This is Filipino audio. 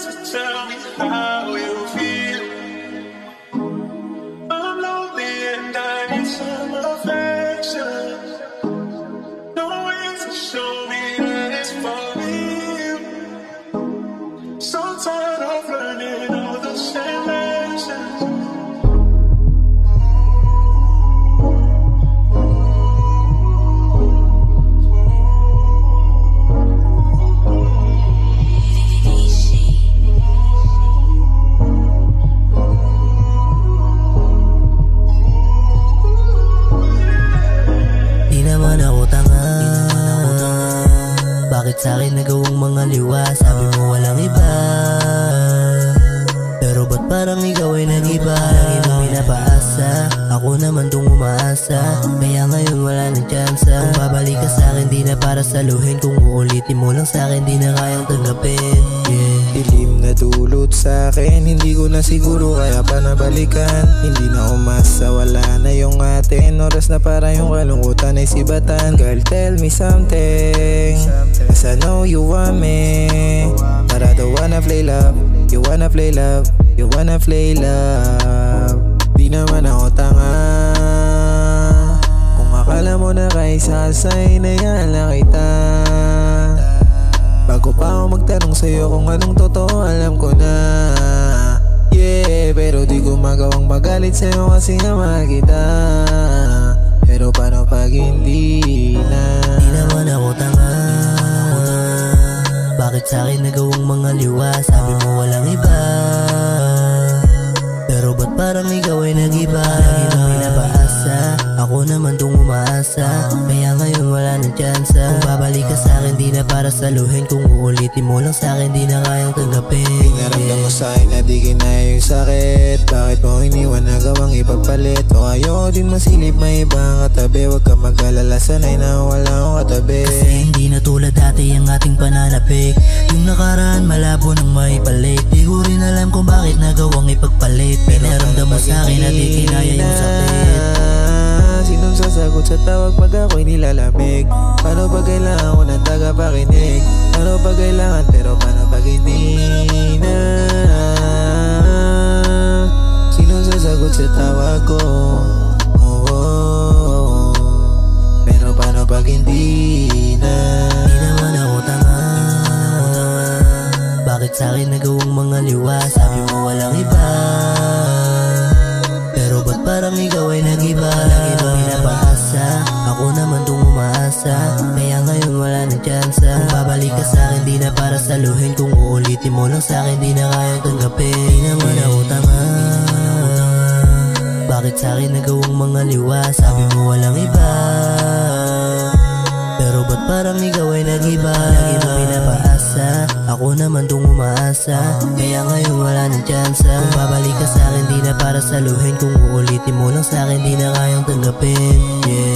So tell me how you feel. I'm lonely and I need some affection. No way to show me that it's for real. So tired of learning all the same lessons. Bakit sa'kin nagawang mga liwa? Sabi mo walang iba, pero ba't parang ikaw ay nag-iba? Lagi mong pinapaasa, ako naman tong umaasa. Kaya ngayon wala nang tsansa. Kung babalik ka sa'kin di na para saluhin. Kung uulitin mo lang sa'kin di na kayang tanggapin. Dilim na dulot sa'kin, hindi ko na siguro kaya pa nabalikan. Hindi na umasa, wala na yung atin. Oras na para yung kalungkutan ay sibatan. Girl, tell me something, cause I know you want me, but I don't wanna play love. You wanna play love, you wanna play love. Di naman ako tanga, kung akala mo na kaisasay na yan lang kita. Bago pa ako magtanong sa'yo kung anong totoo, alam ko na. Yeah, pero di ko magawang magalit sa'yo kasi nga mahal kita. Pero paano pag hindi na? Di naman ako tanga, bakit sa'kin nagawang mga liwa? Sabi mo walang iba, pero ba't parang ikaw ay nag-iba? Lagi mong pinapaasa, ako naman tong umaasa. Kaya ngayon wala nang tsansa. Kung babalik ka sa'kin di na para saluhin. Kung uulitin mo lang sa'kin di na kayang tanggapin. Naramdam mo sa'kin na di kinaya yung sakit. Bakit mo iniwan na gawang ipagpalit? O ayoko din masilip may ibang katabi. Huwag ka mag-alala, sanay na wala akong katabi. Kasi hindi na tulad dati ang ating pananapik. Yung nakaraan malabo nang maibalik. Di ko rin alam kung bakit nagawang ipagpalit. Pinaramdam mo sa'kin na di kinaya yung sakit. Sinong sasagot sa tawag pag ako'y nilalamig? Paano pag kailangan ko ng tagapakinig? Paano pag kailangan pero paano pag hindi na? Sinong sasagot sa tawag ko? Oh, pero paano pag hindi na? Di naman ako tanga, bakit sa'kin nagawang mga liwa? Sabi mo walang iba, pero ba't parang ikaw ay nag-iba? Lagi mong pinapaasa, ako naman tong umaasa. Kaya ngayon wala nang tsansa. Kung babalik ka sa'kin di na para saluhin. Kung uulitin mo lang sa'kin di na kayang tanggapin. Di naman ako tanga, bakit sa'kin nagawang mga liwa? Sabi mo walang iba, pero ba't parang ikaw ay nag-iba? Lagi mong pinapaasa, ako naman tong umaasa. Kaya ngayon wala nang tsansa. Kung babalik ka sa'kin di na para saluhin. Kung uulitin mo lang sa'kin di na kayang tanggapin. Yeah.